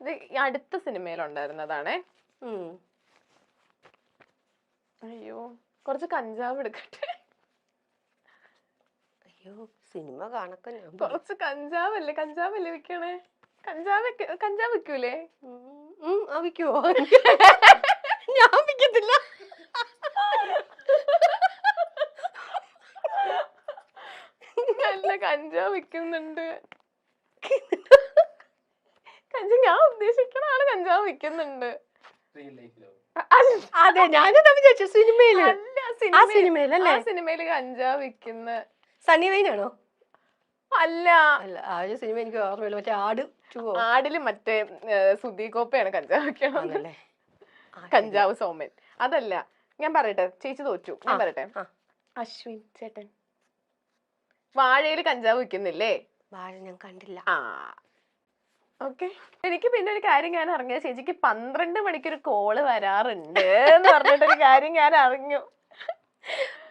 ഇത് ഈ അടുത്ത സിനിമയിലുണ്ടായിരുന്നതാണേ. അയ്യോ, കുറച്ച് കഞ്ചാവ് എടുക്കട്ടെ. അയ്യോ, സിനിമ കാണക്ക. കുറച്ച് കഞ്ചാവല്ലേ വിൽക്കണേ? കഞ്ചാവ് വിൽക്കൂലേ? വിൽക്കുവോ? ഞാൻ വിൽക്കത്തില്ല. നല്ല കഞ്ചാവ് വിൽക്കുന്നുണ്ട്. ഞാൻ ഉദ്ദേശിക്കുന്ന ആള് കഞ്ചാവ് വിൽക്കുന്നുണ്ട്. അതെ, ഞാനത് വിചാരിച്ചു സിനിമയില്. സിനിമയില് കഞ്ചാവ് വിൽക്കുന്ന സണ്ണി വെയിനാണോ? അല്ല, ആ ഒരു സിനിമ എനിക്ക് ഓർമ്മയില്ല. മറ്റേ ആടില് മറ്റേ സുധീകോപ്പയാണ് കഞ്ചാവ് വിൽക്കണല്ലേ. കഞ്ചാവ് സോമൻ അതല്ല. ഞാൻ പറയട്ടെ, ചേച്ചി തോറ്റു. ഞാൻ പറയട്ടെ, അശ്വിൻ ചേട്ടൻ വാഴയില് കഞ്ചാവ് വിൽക്കുന്നില്ലേ? വാഴ ഞാൻ കണ്ടില്ല. ഓക്കെ. എനിക്ക് പിന്നെ ഒരു കാര്യം ഞാൻ അറിഞ്ഞ, ചേച്ചിക്ക് 12 മണിക്കൊരു കോള് വരാറുണ്ട് എന്ന് പറഞ്ഞിട്ടൊരു കാര്യം ഞാൻ അറിഞ്ഞു.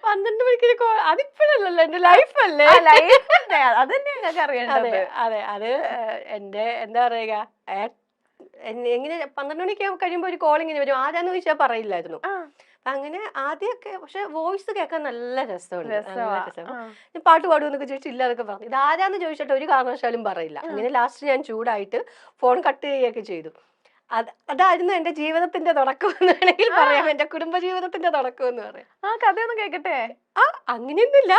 12 മണിക്കൊരു കോൾ? അതിപ്പോഴല്ലോ, എന്റെ ലൈഫല്ലേ. അതന്നെ ഞങ്ങൾക്ക് അറിയേണ്ടത്. അതെ, അത് എന്റെ എന്താ പറയുക, എങ്ങനെ 12 മണിക്ക് കഴിയുമ്പോ ഒരു കോൾ ഇങ്ങനെ വരും. ആരാന്ന് ചോദിച്ചാൽ പറയില്ലായിരുന്നു. അങ്ങനെ ആദ്യമൊക്കെ. പക്ഷെ വോയിസ് കേൾക്കാൻ നല്ല രസമുണ്ട്. ഞാൻ പാട്ട് പാടുമെന്നൊക്കെ ചോദിച്ചില്ല അതൊക്കെ പറഞ്ഞു. ഇത് ആരാന്ന് ചോദിച്ചിട്ട് ഒരു കാരണവശാലും പറയില്ല. അങ്ങനെ ലാസ്റ്റ് ഞാൻ ചൂടായിട്ട് ഫോൺ കട്ട് ചെയ്യുകയൊക്കെ ചെയ്തു. അതായിരുന്നു എന്റെ ജീവിതത്തിന്റെ തുടക്കം എന്ന് വേണമെങ്കിൽ പറയാം. എന്റെ കുടുംബ ജീവിതത്തിന്റെ തുടക്കം എന്ന് പറയാം. ആ കഥയൊന്നും കേക്കട്ടെ? അങ്ങനെയൊന്നുമില്ല.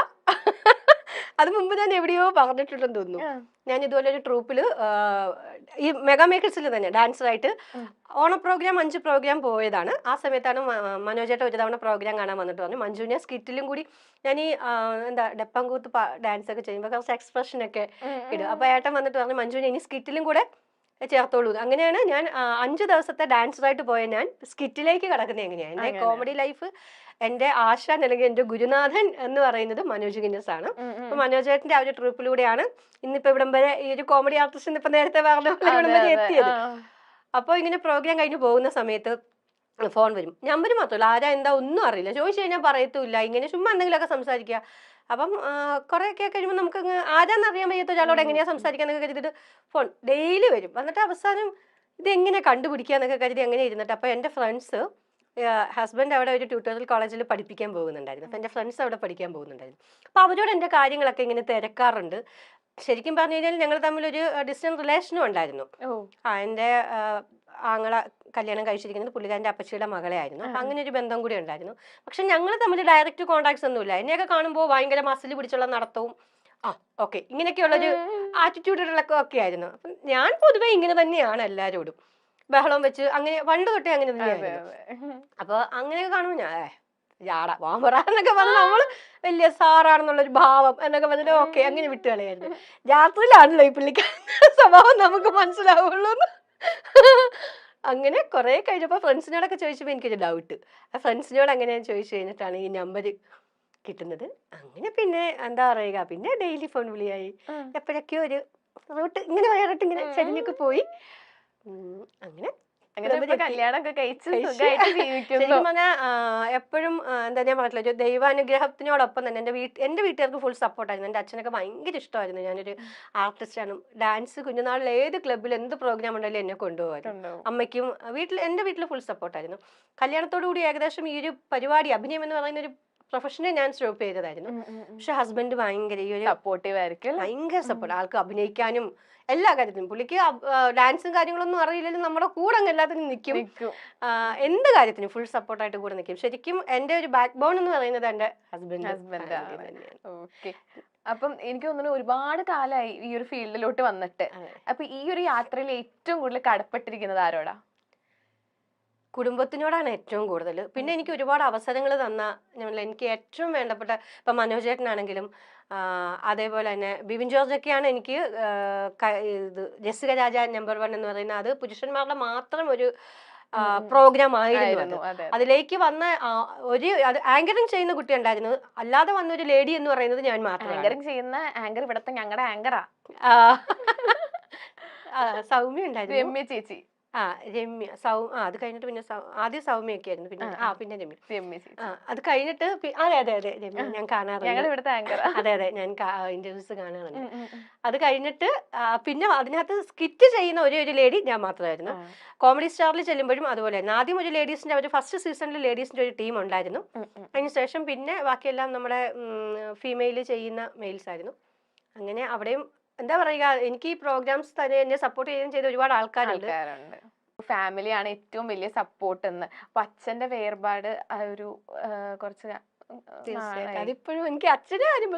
അത് മുമ്പ് ഞാൻ എവിടെയോ പറഞ്ഞിട്ടുണ്ടെന്ന് തോന്നുന്നു. ഞാൻ ഇതുപോലെ ഒരു ട്രൂപ്പില് ഈ മെഗാ മേക്കേഴ്സിൽ തന്നെ ഡാൻസറായിട്ട് ഓണ പ്രോഗ്രാം 5 പ്രോഗ്രാം പോയതാണ്. ആ സമയത്താണ് മനോജേട്ട ഒരു തവണ പ്രോഗ്രാം കാണാൻ വന്നിട്ട് പറഞ്ഞു മഞ്ജുവിനെ സ്കിറ്റിലും കൂടി ഞാൻ ഈ എന്താ ഡെപ്പങ്കൂത്ത് ഡാൻസ് ഒക്കെ ചെയ്യുമ്പോൾ കുറച്ച് എക്സ്പ്രഷൻ ഒക്കെ ഇടും. അപ്പൊ ഏട്ടൻ വന്നിട്ട് പറഞ്ഞു മഞ്ജുവിനെ ഇനി സ്കിറ്റിലും കൂടെ ചേർത്തോളൂ. അങ്ങനെയാണ് ഞാൻ 5 ദിവസത്തെ ഡാൻസറായിട്ട് പോയ ഞാൻ സ്കിറ്റിലേക്ക് കടക്കുന്നത്. എങ്ങനെയാണ് എന്റെ കോമഡി ലൈഫ്, എന്റെ ആശാൻ അല്ലെങ്കിൽ എന്റെ ഗുരുനാഥൻ എന്ന് പറയുന്നത് മനോജ് ഗിന്നസ് ആണ്. അപ്പൊ മനോജേട്ടന്റെ ആ ഒരു ട്രിപ്പിലൂടെയാണ് ഇന്നിപ്പോ ഇവിടം വരെ ഈ ഒരു കോമഡി ആർട്ടിസ്റ്റ് ഇപ്പൊ നേരത്തെ പറഞ്ഞ ഇവിടം വരെ എത്തിയത്. അപ്പൊ ഇങ്ങനെ പ്രോഗ്രാം കഴിഞ്ഞ് പോകുന്ന സമയത്ത് ഫോൺ വരും. നമ്പർ മാത്രമല്ല, ആരാ എന്താ ഒന്നും അറിയില്ല. ചോദിച്ചു കഴിഞ്ഞാൽ പറയത്തുമില്ല. ഇങ്ങനെ ചുമ്മാ എന്തെങ്കിലുമൊക്കെ സംസാരിക്കുക. അപ്പം കുറെയൊക്കെ കഴിയുമ്പോൾ നമുക്ക് ആരാന്നറിയാൻ വയ്യാത്ത ഒരാളോട് എങ്ങനെയാ സംസാരിക്കാന്നൊക്കെ കരുതിയിട്ട് ഫോൺ ഡെയിലി വരും. എന്നിട്ട് അവസാനം ഇതെങ്ങനെ കണ്ടുപിടിക്കാന്നൊക്കെ കരുതി അങ്ങനെ ഇരുന്നിട്ട് അപ്പൊ എന്റെ ഫ്രണ്ട്സ്, ഹസ്ബൻഡ് അവിടെ ഒരു ട്യൂട്ടോറിയൽ കോളേജിൽ പഠിപ്പിക്കാൻ പോകുന്നുണ്ടായിരുന്നു. അപ്പൊ എന്റെ ഫ്രണ്ട്സ് അവിടെ പഠിക്കാൻ പോകുന്നുണ്ടായിരുന്നു. അപ്പൊ അവരോട് എന്റെ കാര്യങ്ങളൊക്കെ ഇങ്ങനെ തിരക്കാറുണ്ട്. ശരിക്കും പറഞ്ഞു കഴിഞ്ഞാൽ ഞങ്ങൾ തമ്മിൽ ഒരു ഡിസ്റ്റൻസ് റിലേഷനും ഉണ്ടായിരുന്നു. എന്റെ ആങ്ങളെ കല്യാണം കഴിച്ചിരിക്കുന്നത് പുള്ളിക്കാരന്റെ അപ്പച്ചിയുടെ മകളെ ആയിരുന്നു. അപ്പൊ അങ്ങനെ ഒരു ബന്ധം കൂടി ഉണ്ടായിരുന്നു. പക്ഷെ ഞങ്ങൾ തമ്മിൽ ഡയറക്റ്റ് കോണ്ടാക്ട്സ് ഒന്നുമില്ല. എന്നെയൊക്കെ കാണുമ്പോൾ ഭയങ്കര മസിൽ പിടിച്ചുള്ള നടത്തവും ഓക്കെ ഇങ്ങനെയൊക്കെയുള്ളൊരു ആറ്റിറ്റ്യൂഡുകളൊക്കെ ഒക്കെ ആയിരുന്നു. അപ്പൊ ഞാൻ പൊതുവെ ഇങ്ങനെ തന്നെയാണ് എല്ലാവരോടും ബഹളം വെച്ച് അങ്ങനെ പണ്ട് തൊട്ടേ അങ്ങനെ തന്നെയായിരുന്നു. അപ്പൊ അങ്ങനെയൊക്കെ കാണുമ്പോൾ ഞാൻ ജാടാ വാമ്പറ എന്നൊക്കെ പറഞ്ഞ് നമ്മള് വലിയ സാറാണെന്നുള്ളൊരു ഭാവം എന്നൊക്കെ പറഞ്ഞിട്ട് ഓക്കെ അങ്ങനെ വിട്ട് കളയായിരുന്നു. രാത്രിയിലാണല്ലോ ഈ പുള്ളിക്കാരന്റെ സ്വഭാവം നമുക്ക് മനസ്സിലാവുള്ളൂ. അങ്ങനെ കുറെ കഴിഞ്ഞപ്പോ ഫ്രണ്ട്സിനോടൊക്കെ ചോദിച്ചപ്പോ എനിക്കൊരു ഡൗട്ട്. ആ ഫ്രണ്ട്സിനോട് അങ്ങനെ ചോദിച്ചു കഴിഞ്ഞിട്ടാണ് ഈ നമ്പർ കിട്ടുന്നത്. അങ്ങനെ പിന്നെ എന്താ പറയുക, പിന്നെ ഡെയിലി ഫോൺ വിളിയായി. എപ്പോഴൊക്കെയോ ഒരു റൂട്ട് ഇങ്ങനെ വയറിട്ട് ഇങ്ങനെ ചരിഞ്ഞൊക്കെ പോയി. അങ്ങനെ ശരിക്കും പറഞ്ഞാൽ എപ്പോഴും എന്താ ഞാൻ പറഞ്ഞില്ല, ഒരു ദൈവാനുഗ്രഹത്തിനോടൊപ്പം തന്നെ എന്റെ വീട്ടുകാർക്ക് ഫുൾ സപ്പോർട്ടായിരുന്നു. എന്റെ അച്ഛനൊക്കെ ഭയങ്കര ഇഷ്ടമായിരുന്നു. ഞാനൊരു ആർട്ടിസ്റ്റാണ്. ഡാൻസ് കുഞ്ഞുനാളിൽ ഏത് ക്ലബ്ബിൽ എന്ത് പ്രോഗ്രാം ഉണ്ടെങ്കിലും എന്നെ കൊണ്ടുപോകായിരുന്നു. അമ്മയ്ക്കും എന്റെ വീട്ടിൽ ഫുൾ സപ്പോർട്ടായിരുന്നു. കല്യാണത്തോടു കൂടി ഏകദേശം ഈ ഒരു പരിപാടി അഭിനയം എന്ന് പറയുന്ന ഒരു പ്രൊഫഷനെ ഞാൻ സ്റ്റോപ്പ് ചെയ്തതായിരുന്നു. പക്ഷെ ഹസ്ബൻഡ് ഭയങ്കര ഈ ഒരു സപ്പോർട്ടീവ് ആയിരിക്കും. ഭയങ്കര സപ്പോർട്ട്. ആൾക്ക് അഭിനയിക്കാനും എല്ലാ കാര്യത്തിനും. പുള്ളിക്ക് ഡാൻസും കാര്യങ്ങളൊന്നും അറിയില്ലെങ്കിലും നമ്മുടെ കൂടെ അങ്ങ് എല്ലാത്തിനും നിൽക്കും. എന്ത് കാര്യത്തിനും ഫുൾ സപ്പോർട്ടായിട്ട് കൂടെ നിൽക്കും. ശരിക്കും എന്റെ ഒരു ബാക്ക് ബോൺ എന്ന് പറയുന്നത് എന്റെ ഹസ്ബൻഡ്. അപ്പം എനിക്ക് തോന്നുന്നു ഒരുപാട് കാലമായി ഈ ഒരു ഫീൽഡിലോട്ട് വന്നിട്ട്. അപ്പൊ ഈ ഒരു യാത്രയിൽ ഏറ്റവും കൂടുതൽ കടപ്പെട്ടിരിക്കുന്നത് ആരോടാ? കുടുംബത്തിനോടാണ് ഏറ്റവും കൂടുതൽ. പിന്നെ എനിക്ക് ഒരുപാട് അവസരങ്ങൾ തന്ന എനിക്ക് ഏറ്റവും വേണ്ടപ്പെട്ട ഇപ്പൊ മനോജേട്ടനാണെങ്കിലും അതേപോലെ തന്നെ ബിബിൻ ജോർജൊക്കെയാണ് എനിക്ക് ഇത് രസിക രാജ നമ്പർ 1 എന്ന് പറയുന്ന അത് പുരുഷന്മാരുടെ മാത്രം ഒരു പ്രോഗ്രാം ആയിരുന്നു. അതിലേക്ക് വന്ന ഒരു ആങ്കറിങ് ചെയ്യുന്ന കുട്ടി ഉണ്ടായിരുന്നു. അല്ലാതെ വന്ന ഒരു ലേഡി എന്ന് പറയുന്നത് ഞാൻ മാത്രം. ആങ്കറിങ് ചെയ്യുന്ന ആങ്കർ ഇവിടത്തെ ഞങ്ങളുടെ ആങ്കറാ സൗമ്യ ഉണ്ടായിരുന്നു. രമ്യ ചേച്ചി. ആ രമ്യ അത് കഴിഞ്ഞിട്ട് പിന്നെ ആദ്യം സൗമ്യൊക്കെ ആയിരുന്നു, പിന്നെ പിന്നെ രമ്യ. രമ്യ ചേച്ചി. അത് കഴിഞ്ഞിട്ട് അതെ അതെ അതെ രമ്യ ഞാൻ കാണാറുണ്ട്. ഞങ്ങൾ ഇവിടുത്തെ ആങ്കറാ. അതെ അതെ ഞാൻ ഇന്റർവ്യൂസ് കാണാറുണ്ട്. അത് കഴിഞ്ഞിട്ട് പിന്നെ അതിനകത്ത് സ്കിറ്റ് ചെയ്യുന്ന ഒരു ലേഡി ഞാൻ മാത്രമായിരുന്നു. കോമഡി സ്റ്റാറിൽ ചെല്ലുമ്പോഴും അതുപോലെ തന്നെ ആദ്യം ഒരു ലേഡീസിന്റെ ഒരു ഫസ്റ്റ് സീസണിൽ ലേഡീസിന്റെ ഒരു ടീം ഉണ്ടായിരുന്നു. അതിനുശേഷം പിന്നെ ബാക്കിയെല്ലാം നമ്മുടെ ഫീമെയിൽ ചെയ്യുന്ന മെയിൽസ് ആയിരുന്നു. അങ്ങനെ അവിടെയും എന്താ പറയുക, എനിക്ക് ഈ പ്രോഗ്രാംസ് തന്നെ എന്നെ സപ്പോർട്ട് ചെയ്യുകയും ചെയ്ത ഒരുപാട് ആൾക്കാരുണ്ട്. ഫാമിലിയാണ് ഏറ്റവും വലിയ സപ്പോർട്ട് എന്ന്. അപ്പൊ അച്ഛന്റെ വേർപാട് ഒരു കുറച്ച് അതിപ്പോഴും എനിക്ക് അച്ഛനെ കാര്യം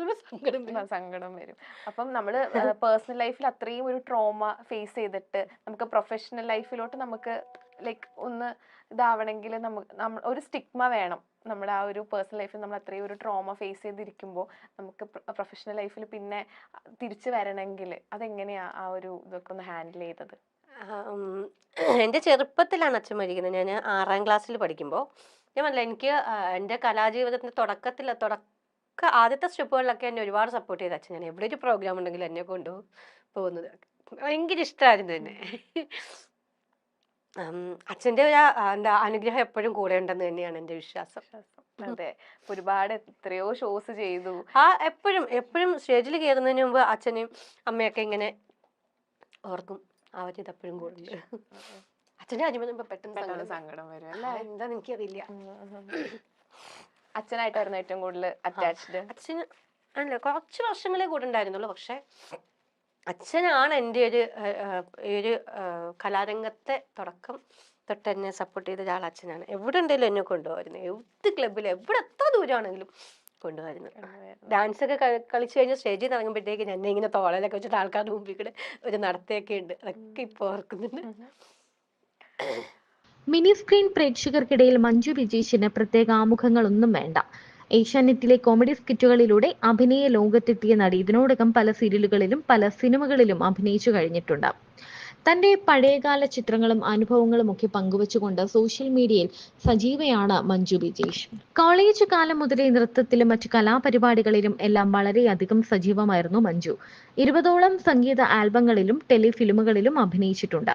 സങ്കടം വരും. അപ്പം നമ്മള് പേഴ്സണൽ ലൈഫിൽ അത്രയും ഒരു ട്രോമ ഫേസ് ചെയ്തിട്ട് നമുക്ക് പ്രൊഫഷണൽ ലൈഫിലോട്ട് നമുക്ക് ലൈക്ക് ഒന്ന് ഇതാവണമെങ്കിൽ നമുക്ക് ഒരു സ്റ്റിഗ്മ വേണം. നമ്മുടെ ആ ഒരു പേഴ്സണൽ ലൈഫിൽ നമ്മൾ അത്രയും ഒരു ട്രോമ ഫേസ് ചെയ്തിരിക്കുമ്പോൾ നമുക്ക് പ്രൊഫഷണൽ ലൈഫിൽ പിന്നെ തിരിച്ചു വരണമെങ്കിൽ അതെങ്ങനെയാ ആ ഒരു ഇതൊക്കെ ഒന്ന് ഹാൻഡിൽ ചെയ്തത്? എൻ്റെ ചെറുപ്പത്തിലാണ് അച്ഛൻ മരിക്കുന്നത്. ഞാൻ 6ാം ക്ലാസ്സിൽ പഠിക്കുമ്പോൾ. ഞാൻ പറഞ്ഞില്ല, എനിക്ക് എൻ്റെ കലാജീവിതത്തിൻ്റെ ആദ്യത്തെ സ്റ്റെപ്പുകളിലൊക്കെ എന്നെ ഒരുപാട് സപ്പോർട്ട് ചെയ്ത അച്ഛൻ. ഞാൻ എവിടെ ഒരു പ്രോഗ്രാം ഉണ്ടെങ്കിലും എന്നെ കൊണ്ടുപോകുന്നത് ഭയങ്കര ഇഷ്ടമായിരുന്നു എന്നെ. അച്ഛൻ്റെ ഒരു അനുഗ്രഹം എപ്പോഴും കൂടെ ഉണ്ടെന്ന് തന്നെയാണ് എൻ്റെ വിശ്വാസം. അതെ, ഒരുപാട് എത്രയോ ഷോസ് ചെയ്തു. എപ്പോഴും സ്റ്റേജിൽ കയറുന്നതിന് മുമ്പ് അച്ഛനെയും അമ്മയൊക്കെ ഇങ്ങനെ ഓർക്കും. അവരിതെപ്പോഴും കൂടുന്നുണ്ട്. അച്ഛൻ്റെ കാര്യം പെട്ടെന്ന് സങ്കടം വരും അല്ലേ? എന്താന്ന് എനിക്കറിയില്ല. അച്ഛനായിട്ടായിരുന്നു ഏറ്റവും കൂടുതൽ അറ്റാച്ച്ഡ്? അച്ഛന് അല്ല, കുറച്ച് വർഷങ്ങളെ കൂടെ ഉണ്ടായിരുന്നുള്ളൂ. പക്ഷെ അച്ഛനാണ് എൻ്റെ ഒരു കലാരംഗത്തെ തുടക്കം തൊട്ട് എന്നെ സപ്പോർട്ട് ചെയ്ത ഒരാൾ അച്ഛനാണ്. എവിടെ ഉണ്ടെങ്കിലും എന്നെ കൊണ്ടുപോയിരുന്നു. ഏത് ക്ലബിൽ എത്ര ദൂരമാണെങ്കിലും കൊണ്ടുപോയിരുന്നു. ഡാൻസ് ഒക്കെ കളിച്ചു കഴിഞ്ഞാൽ സ്റ്റേജിൽ നിന്ന് ഇറങ്ങുമ്പോഴത്തേക്ക് എന്നെ ഇങ്ങനെ തോളയിലൊക്കെ വെച്ചിട്ട് ആൾക്കാരുടെ മുമ്പിൽ കൂടെ ഒരു നടത്തിയൊക്കെ ഉണ്ട്. അതൊക്കെ ഇപ്പോൾ ഓർക്കുന്നുണ്ട്. മിനി സ്ക്രീൻ പ്രേക്ഷകർക്കിടയിൽ മഞ്ജു വിജേഷിന് പ്രത്യേക ആമുഖങ്ങളൊന്നും വേണ്ട. ഏഷ്യാനെറ്റിലെ കോമഡി സ്കിറ്റുകളിലൂടെ അഭിനയ ലോകത്തെത്തിയ നടി ഇതിനോടകം പല സീരിയലുകളിലും പല സിനിമകളിലും അഭിനയിച്ചു കഴിഞ്ഞിട്ടുണ്ട്. തന്റെ പഴയകാല ചിത്രങ്ങളും അനുഭവങ്ങളും ഒക്കെ പങ്കുവച്ചുകൊണ്ട് സോഷ്യൽ മീഡിയയിൽ സജീവയാണ് മഞ്ജു വിജേഷ്. കോളേജ് കാലം മുതലേ നൃത്തത്തിലും മറ്റു കലാപരിപാടികളിലും എല്ലാം വളരെയധികം സജീവമായിരുന്നു മഞ്ജു. 20ഓളം സംഗീത ആൽബങ്ങളിലും ടെലിഫിലിമുകളിലും അഭിനയിച്ചിട്ടുണ്ട്.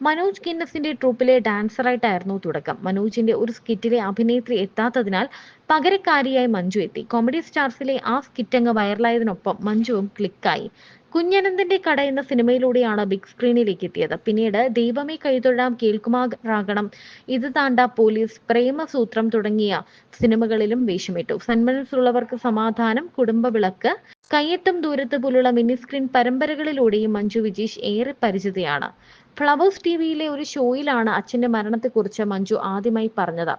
മനോജ് ഗിന്നസിന്റെ ട്രൂപ്പിലെ ഡാൻസറായിട്ടായിരുന്നു തുടക്കം. മനോജിന്റെ ഒരു സ്കിറ്റിലെ അഭിനേത്രി എത്താത്തതിനാൽ പകരക്കാരിയായി മഞ്ജു എത്തി. കോമഡി സ്റ്റാർസിലെ ആ സ്കിറ്റങ്ങ് വൈറലായതിനൊപ്പം മഞ്ജുവും ക്ലിക്കായി. കുഞ്ഞനന്തന്റെ കട എന്ന സിനിമയിലൂടെയാണ് ബിഗ് സ്ക്രീനിലേക്ക് എത്തിയത്. പിന്നീട് ദൈവമേ കൈതൊഴാം, കേൾക്കുമാറാകണം, ഇത് താണ്ട പോലീസ്, പ്രേമസൂത്രം തുടങ്ങിയ സിനിമകളിലും വേഷമിട്ടു. സന്മനസ്സുള്ളവർക്ക് സമാധാനം, കുടുംബവിളക്ക്, കയ്യെത്തും ദൂരത്ത് പോലുള്ള മിനി സ്ക്രീൻ പരമ്പരകളിലൂടെയും മഞ്ജു വിജേഷ് ഏറെ പരിചിതയാണ്. ഫ്ലവേഴ്സ് ടിവിയിലെ ഒരു ഷോയിലാണ് അച്ഛന്റെ മരണത്തെക്കുറിച്ച് മഞ്ജു ആദ്യമായി പറഞ്ഞത്.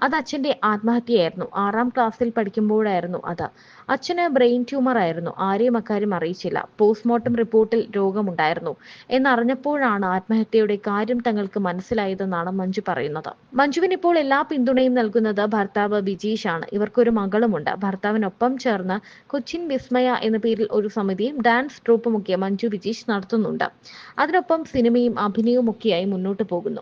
അത് അച്ഛന്റെ ആത്മഹത്യയായിരുന്നു. 6ാം ക്ലാസ്സിൽ പഠിക്കുമ്പോഴായിരുന്നു അത്. അച്ഛന് ബ്രെയിൻ ട്യൂമർ ആയിരുന്നു. ആരെയും അക്കാര്യം അറിയിച്ചില്ല. പോസ്റ്റ്മോർട്ടം റിപ്പോർട്ടിൽ രോഗമുണ്ടായിരുന്നു എന്നറിഞ്ഞപ്പോഴാണ് ആത്മഹത്യയുടെ കാര്യം തങ്ങൾക്ക് മനസ്സിലായതെന്നാണ് മഞ്ജു പറയുന്നത്. മഞ്ജുവിന് ഇപ്പോൾ എല്ലാ പിന്തുണയും നൽകുന്നത് ഭർത്താവ് ബിജീഷ് ആണ്. ഇവർക്കൊരു മകളുമുണ്ട്. ഭർത്താവിനൊപ്പം ചേർന്ന് കൊച്ചിൻ വിസ്മയ എന്ന പേരിൽ ഒരു സമിതിയും ഡാൻസ് ട്രൂപ്പുമൊക്കെ മഞ്ജു വിജീഷ് നടത്തുന്നുണ്ട്. അതിനൊപ്പം സിനിമയും അഭിനയവും ഒക്കെയായി മുന്നോട്ട് പോകുന്നു.